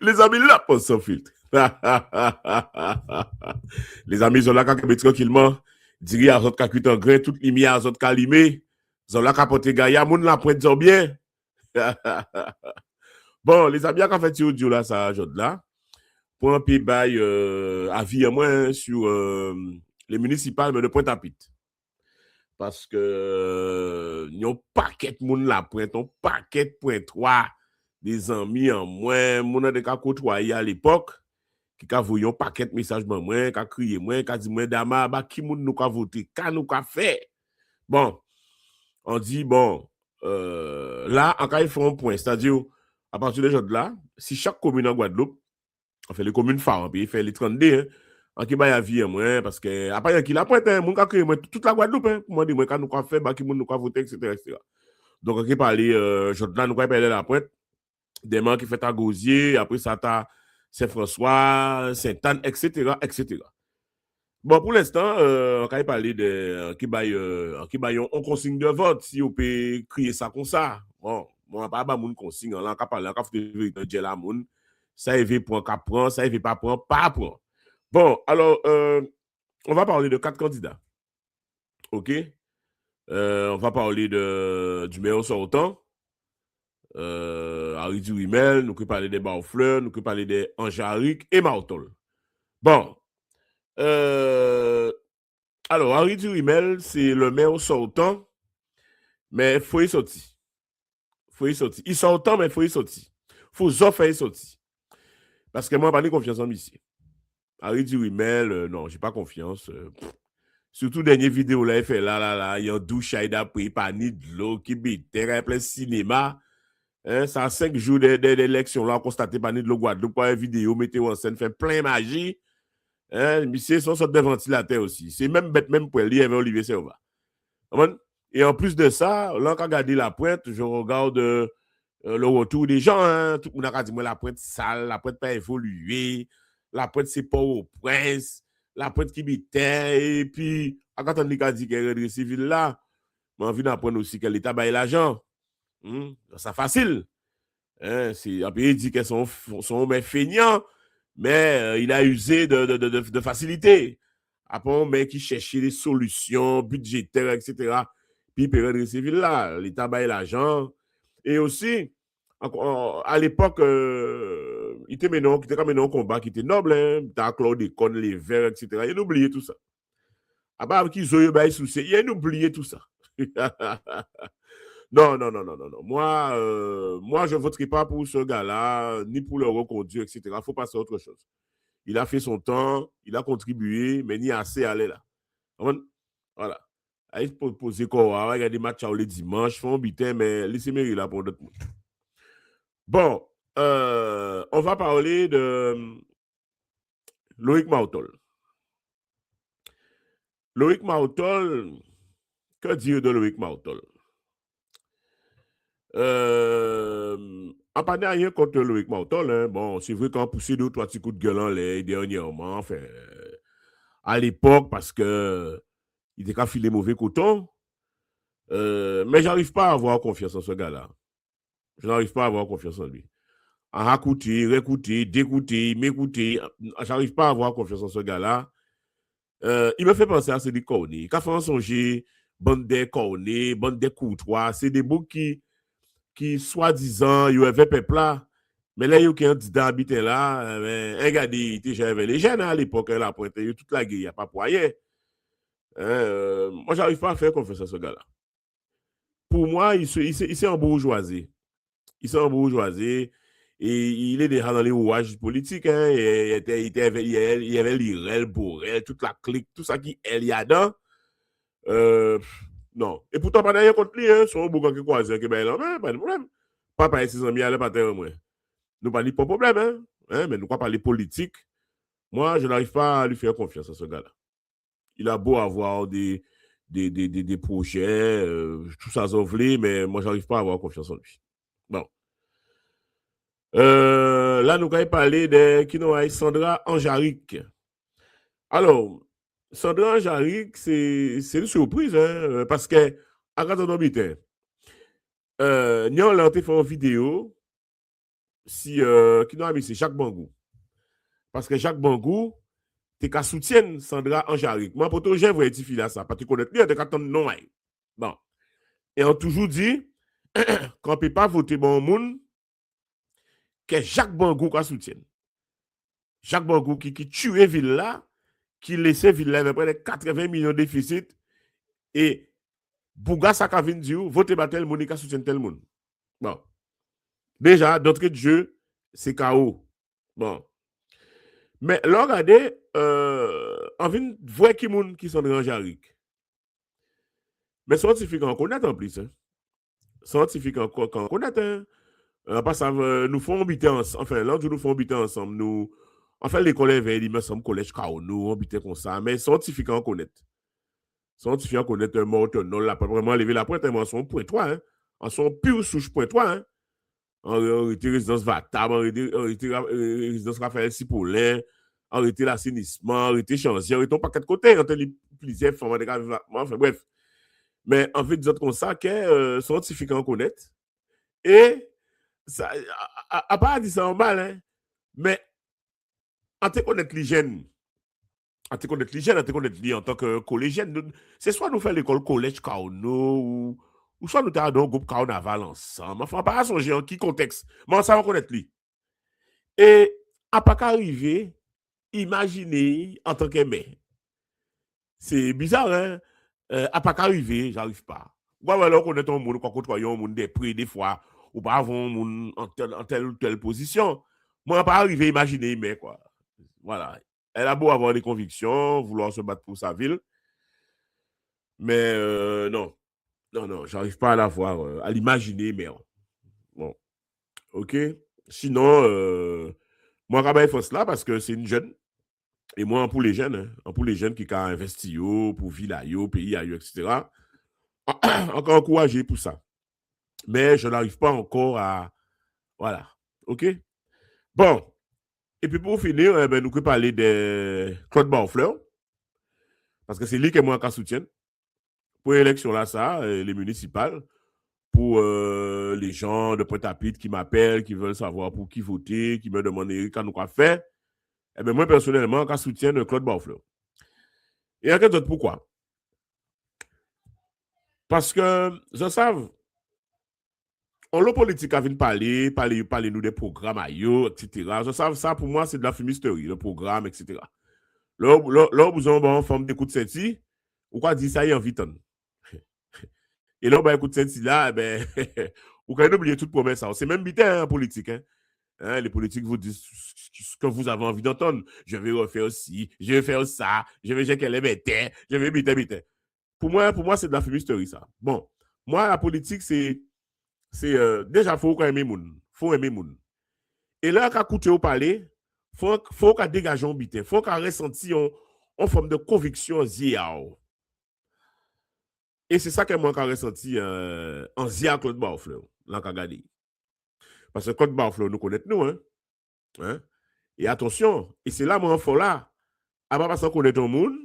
Les amis, là, pas sans filtre. Les amis, ils ont là qu'à tranquillement. Diri à autres qu'à en grain, toute lumière à autres qu'à limer. Ils ont là qu'à porter gaïa, moun la pointe bien. Bon, les amis, qu'à fait audio là, ça, jode là. Pour un pays bail, avis à moins sur les municipales, mais de Pointe-à-Pitre. Parce que yon paquet moun la pointe, yon paquet point 3 des amis en moins, moun a de ka côtoyer à l'époque, qui ka voyon paquet message ban moi, ka crier moi, ka dit moi dama, ba ki moun nou ka voter, ka nou ka fait. Bon, on dit bon, là en cas il faut un point, c'est-à-dire à partir de ce là, si chaque commune en Guadeloupe, on fait les communes phares, puis il fait les 32 hein, en qui ba vie moi parce que après qui la pointe moun ka crier moi toute la Guadeloupe hein, pour moi dire moi ka nou ka fait, ba ki moun nou ka voter etc. Donc on qui parler là nous ka parler la pointe des gens qui fait à Gosier, après ça t'as Saint-François, Sainte-Anne, etc., etc. Bon, pour l'instant, on va parler de qui baille on consigne de vote, si on peut crier ça comme ça. Bon, on va pas moun consigne, là, on va parler, on va faire de la moun. Ça y veut prendre, qu'à prendre, ça y veut pas prendre, pas prendre. Bon, alors, on va parler de 4 candidats. OK? On va parler du meilleur sortant. Harry Durimel, nous pouvons parler des Barfleur, nous pouvons parler des Anjaric et Martol. Bon. Alors, Harry Durimel, c'est le maire sortant, mais il faut y sortir. Il sortant, mais il faut y sortir. Il faut offrir y sortir. Parce que moi, je n'ai pas confiance en monsieur. Harry Durimel, non, je n'ai pas confiance. Surtout, dernière vidéo, là, il fait là, il y a un douche, il a pris, pas ni de l'eau, qui bête, plein cinéma. Hein, ça a 5 jours d'élection, là, on constate pas ni de l'eau Guadeloupe, pas une vidéo, météo en scène, fait plein magie. Hein, monsieur, son sorte de ventilateur aussi. C'est même bête, même pour lui, avec Olivier Serva. Et en plus de ça, là, quand je regarde la pointe, je regarde le retour des gens. Hein, tout le monde a dit, moi, la pointe sale, la pointe pas évoluée, la pointe c'est pas au prince, la pointe qui bitait, et puis, quand on a dit qu'elle est redressée civile là, j'ai envie d'apprendre aussi que l'État baille l'argent. C'est facile. Hein, il dit qu'elles sont feignants, mais il a usé de facilité. Après, on met qui cherchait des solutions budgétaires, etc. Puis, période civile là, l'État baille l'argent. Et aussi, à l'époque, il était quand même un combat qui était noble, hein, dans Claude Econ, les Verts, etc. Il a oublié tout ça. Après, qu'ils ont eu souci, il a oublié tout ça. Non. Moi, je ne voterai pas pour ce gars-là, ni pour le reconduire, etc. Il faut passer à autre chose. Il a fait son temps, il a contribué, mais ni assez aller là. Voilà. Il faut poser quoi, il y a des matchs les dimanches, font bitin, mais laissez-moi là pour d'autres monde. Bon, on va parler de Loïc Martol. Loïc Martol, que dire de Loïc Martol? En pas rien contre Loïc Martol, hein. Bon, c'est vrai qu'on a poussé 2 ou 3 petits coups de gueule en l'air dernièrement, enfin, à l'époque, parce que il était qu'à filer mauvais coton. Mais j'arrive pas à avoir confiance en ce gars-là. Je n'arrive pas à avoir confiance en lui. À raccouter, réécouter, d'écouter, m'écouter, j'arrive pas à avoir confiance en ce gars-là. Il me fait penser à Cédric Cornet. Quand on songe, bande des Cornet, bande des Courtois, c'est des boucs qui soi-disant, il y avait peuple là. Mais là, il y a un candidat habité là. Regardez, j'avais les jeunes à l'époque, là, pour être toute la guerre, il n'y a pas pour rien. Moi, j'arrive pas à faire confiance à ce gars-là. Pour moi, il s'est en bourgeoisie. Il s'est en bourgeoisie. Et il est déjà dans les rouages politiques. Hein, il y avait l'Irel, Borel, toute la clique, tout ça qui est y a dedans. Non. Et pourtant, pas d'ailleurs contre lui, hein, son boucan qui croise, qui ben là, pas de problème. Papa et ses amis allaient pas terre, moi. Nous pas de problème, hein, mais nous pas parler politique. Moi, je n'arrive pas à lui faire confiance à ce gars-là. Il a beau avoir des projets, tout ça s'envolé, mais moi, j'arrive pas à avoir confiance en lui. Bon. Là, nous allons parler de Sandra Anjaric. Alors, Sandra Anjaric, c'est une surprise, hein, parce que, à quand on habite, Nyon l'a fait une vidéo si qui nous a mis c'est Jacques Bangou. Parce que Jacques Bangou t'es qu'à soutien Sandra Anjaric. Moi pour toi j'ai vrai petit là ça parce que connaître lui t'es qu'à non. Bon. Et on toujours dit qu'on peut pas voter bon monde que Jacques Bangou qui soutient. Jacques Bangou qui tuait ville là, qui laissait ville là avec près de 80 millions de déficit et Bouga Sakavin dit voter par tel monde qui soutient tel monde. Bon. Déjà, d'entrée de jeu, c'est KO. Bon. Mais là, regardez, on vient voir qui sont dans Jaric. Mais scientifiques en connaissent en plus. Hein. Scientifiques en connaissent. Hein. Parce que nous faisons habiter ensemble. Enfin, là, nous faisons habiter ensemble. Nous, enfin, l'école est veille, il me semble, collège KO, nous habiter comme ça. Mais scientifiques en connaissent. Scientifiques en connaissent un mort, non, là, pas vraiment lever la pointe, mais en son point 3, hein. En son pure souche point 3, hein. En réalité, résidence Vatab, en réalité, résidence Raphaël Cipollin, en réalité, l'assainissement, en réalité, Changier, en réalité, pas quatre côtés, en réalité, plusieurs formes de développement, enfin bref. Mais en fait, disons comme ça, que scientifiques en connaissent. Et, ça, à part dire ça en mal, hein, mais en te connaître l'hygiène, en te connaître l'hygiène, en te connaître l'hygiène en tant que collégienne, c'est soit nous faire l'école collège Kauno, ou soit nous avons un groupe carnaval ensemble. Enfin, pas à songer en qui contexte. Mais ça va connaître lui. Et à pas qu'arriver, imaginez en tant qu'aimé. C'est bizarre, hein? À pas qu'arriver, j'arrive pas. Moi, alors qu'on est un monde, qu'on côtoie un monde des prix, des fois, ou pas avant un monde en telle ou telle position. Moi, pas arriver, imaginer, mais quoi. Voilà. Elle a beau avoir des convictions, vouloir se battre pour sa ville. Mais non. Non, j'arrive pas à la voir, à l'imaginer, mais bon. OK. Sinon, moi, je force là parce que c'est une jeune. Et moi, pour les jeunes, hein, pour les jeunes qui ont investi pour villa, pays, etc., encore encouragé pour ça. Mais je n'arrive pas encore à. Voilà. OK? Bon. Et puis pour finir, nous pouvons parler de Claude Barfleur. Parce que c'est lui qui moi qui soutient. Pour l'élection là, ça, les municipales, pour les gens de Pointe-à-Pitre qui m'appellent, qui veulent savoir pour qui voter, qui me demandent quand nous quoi faire. Eh bien, moi, personnellement, je soutiens Claude Barfleur. Et en quelque sorte, pourquoi? Parce que, je sais, on le politique a venu parler nous des programmes etc. Je sais, ça, pour moi, c'est de la fumisterie, le programme, etc. Là, vous avez en forme d'écoute cette ou quoi dire ça y est en vite. Et là, ben, écoute cette là, ben, vous pouvez oublier toute promesse. C'est même vite en politique. Hein, les politiques vous disent ce que vous avez envie d'entendre. Je vais refaire ci, je vais faire ça, je vais gérer les bêtes, je vais biter. Pour moi, c'est de la fumisterie, ça. Bon, moi, la politique, c'est déjà, il faut aimer moun. Faut aimer moun. Et là, quand écouter au palais, faut qu'on dégage un bité. Faut qu'on ressenti en forme de conviction ziao. Et c'est ça que moi, j'ai ressenti en zia Claude Barfleur, là, quand regardé. Parce que Claude Barfleur, nous connaissons, nous, hein? Et attention, et c'est là, moi, il faut là. À pas parce qu'on connaît ton monde,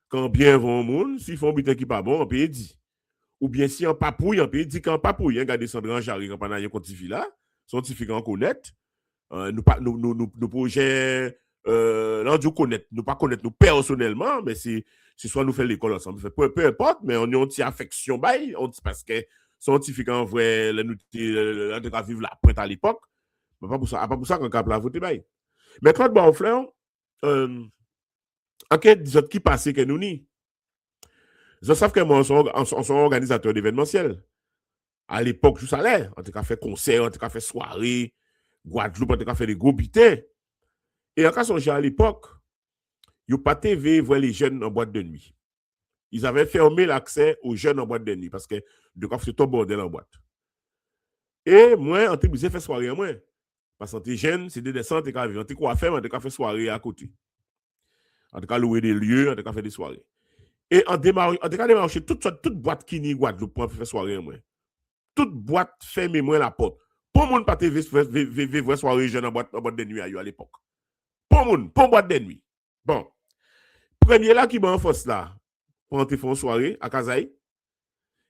quand bien vont au monde, s'ils font un bité qui pas bon, on peut dire. Ou bien si en papouille, on peut dire qu'en papouille, regardez Sandra Jarry, quand on a un quantifié là, scientifique en connaître, nous projets, là, nous connaître, nous pas connaître nous personnellement, mais c'est soit nous faisons l'école ensemble, peu importe, mais on a une petite affection, parce que scientifique en vrai, nous avons vivre la pointe à l'époque, mais pas pour ça qu'on a la voter, mais Claude Barfleur, enquête qui passait que nous ni. Je sais que moi, on sont organisateur d'événementiel. À l'époque, je savais, on a fait concert, on a fait soirée, Guadeloupe, on a fait des gros bitins. Et en cas de à l'époque, il n'y a pas TV voir les jeunes en boîte de nuit. Ils avaient fermé l'accès aux jeunes en boîte de nuit parce que de quoi c'est tout bordel en boîte. Et moi, on a fait soirée en moi. Parce que les jeunes, c'est des descentes, on a quoi faire, on a fait soirée à côté. On a loué des lieux, on a fait des soirées. Et on a démarché toute boîte qui n'y Guadeloupe pour faire soirée en moi. Toute boîte ferme moi la porte. Pour moun pas TV voir soirée jeune en boîte de nuit à l'époque. Pour moun, pour boîte de nuit. Bon. Premier là qui m'a en force là pour entrer faire une soirée à Kazaï.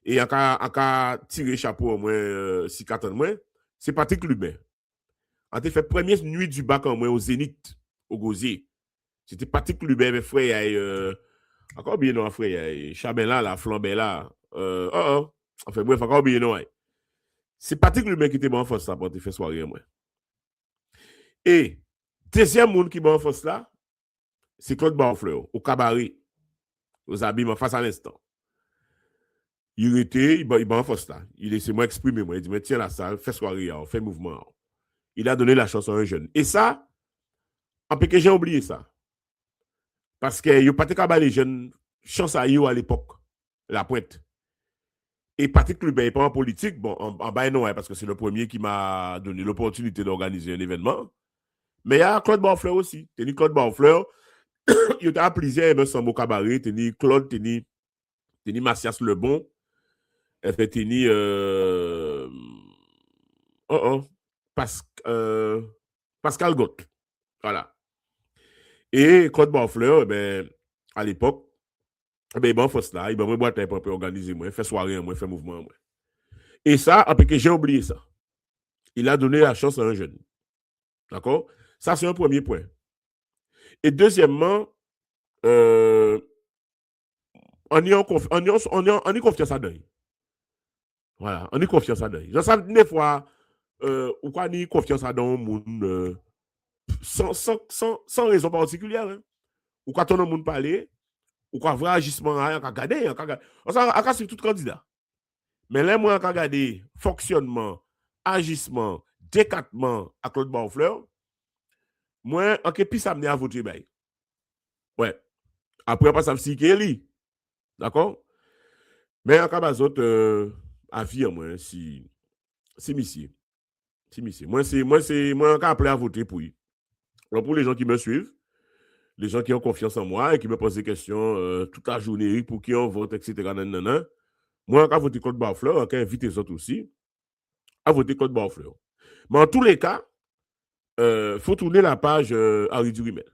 et en cas tirer chapeau au moins si 4 ans moins, c'est Patrick Lubin. On a fait première nuit du bac en moins au Zénith, au Gosier. C'était Patrick Lubin, mes frères, encore bien non, frère, Chabella, la Flambella. Enfin, bref, encore bien non. C'est Patrick Lubin qui était bon en force là pour te faire soirée, moi. Et, deuxième monde qui est bon en force là, c'est Claude Barfleur, au cabaret, aux habillements face à l'instant. Il était, il est en force là. Il laissait moi exprimer, moi. Il dit, mais tiens la salle, fais soirée, fais mouvement. Il a donné la chance à un jeune. Et ça, en peu que j'ai oublié ça. Parce que il n'y a pas de les jeunes chance à eux à l'époque, la pointe. Et Patrick Lubin n'est pas en politique, bon, en bas non, parce que c'est le premier qui m'a donné l'opportunité d'organiser un événement. Mais il y a Claude Barfleur aussi. T'as Claude Barfleur, il y a plusieurs, il me cabaret, t'as Claude, t'as Mathias Lebon, t'as Pascal Gott. Voilà. Et Claude Barfleur, à l'époque, il bon force là, il bon boîte pour organiser moi, faire soirée moi, faire mouvement moi. Et ça, après que j'ai oublié ça. Il a donné la chance à un jeune. D'accord? Ça, c'est un premier point. Et deuxièmement, on y confiance à Deuil. Voilà, on y confiance à Deuil. Je sais des fois, ou quoi, on y confiance à dans le monde sans raison particulière. Hein. Ou quand on a monde parler, ou quoi, vrai agissement, on a regardé. On a suivi tout candidat. Mais là, moi, on a regardé fonctionnement, agissement, décatement à Claude Barfleur, moi, en plus, ça me à voter. Ouais. Après, pas ça si qu'il d'accord? Mais en cas d'autres avis, moi, si monsieur. Si monsieur. Moi, en appelé à voter pour lui. Alors, pour les gens qui me suivent, les gens qui ont confiance en moi et qui me posent des questions toute la journée pour qui on vote, etc. Nanana, moi, en voter Claude Barfleur, on invite les autres aussi à voter Claude Barfleur. Mais en tous les cas, faut tourner la page Henri Durimel.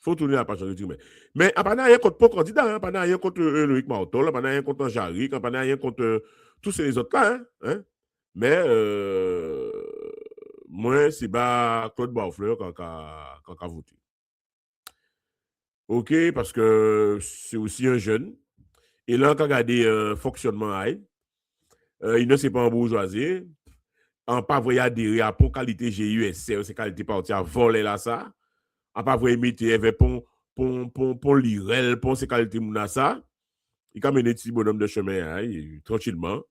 Faut tourner la page Henri Durimel. Mais on n'a rien contre pas candidat, on n'a rien contre Loïc Martol, on n'a rien contre Jarry, on n'a rien contre tous ces autres-là. Hein? Mais moi, c'est pas Claude Barfleur quand a voté. OK, parce que c'est aussi un jeune. Et là, quand on regarde le fonctionnement, il ne sait pas en bourgeoisie. On pas voyer adhérer à pour qualité GUSC, c'est qualité parti à voler là ça. On pas voyer mettre avec pour l'IREL, pour ces qualités mouna ça. Il a mené petit bonhomme de chemin tranquillement.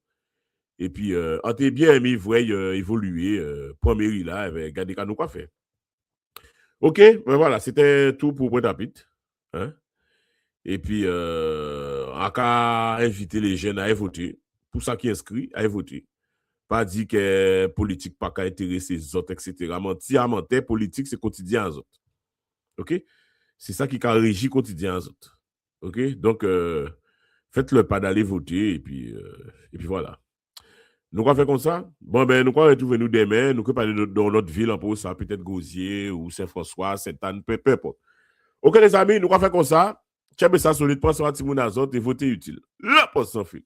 Et puis, on était bien aimé, voyez évoluer pour mairie là, avec garder nous quoi faire. OK, ben voilà, c'était tout pour Pointe-à-Pitre. Hein? Et puis, on a invité les jeunes à voter. Pour ça qui est inscrit, à voter. Pas dit que politique pas qu'à intéresser les autres, etc. Mentir, politique, c'est quotidien aux autres. OK? C'est ça qui a régi quotidien aux autres. OK? Donc, faites le pas d'aller voter et puis voilà. Nous quoi faire comme ça? Bon, nous quoi retrouver nous demain, nous quoi parler dans notre ville, en ça, peut-être Gosier ou Saint-François, Sainte-Anne, peu importe. OK, les amis, nous quoi faire comme ça? Tchèbe ça solide, prends ça à Timoun Azot et votez utile. La poste sans fait.